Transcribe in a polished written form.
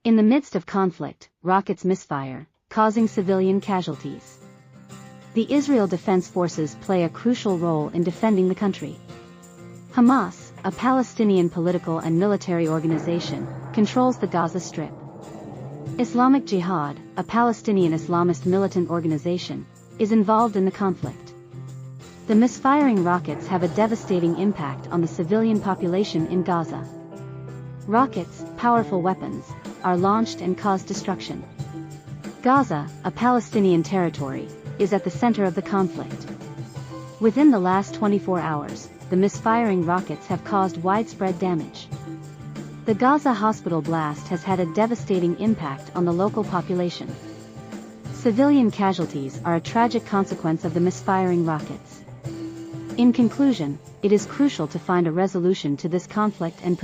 In the midst of conflict, rockets misfire, causing civilian casualties. The Israel Defense Forces play a crucial role in defending the country. Hamas, a Palestinian political and military organization, controls the Gaza Strip. Islamic Jihad, a Palestinian Islamist militant organization, is involved in the conflict. The misfiring rockets have a devastating impact on the civilian population in Gaza. Rockets, powerful weapons, are launched and cause destruction. Gaza, a Palestinian territory, is at the center of the conflict. Within the last 24 hours, the misfiring rockets have caused widespread damage. The Gaza hospital blast has had a devastating impact on the local population. Civilian casualties are a tragic consequence of the misfiring rockets. In conclusion, it is crucial to find a resolution to this conflict and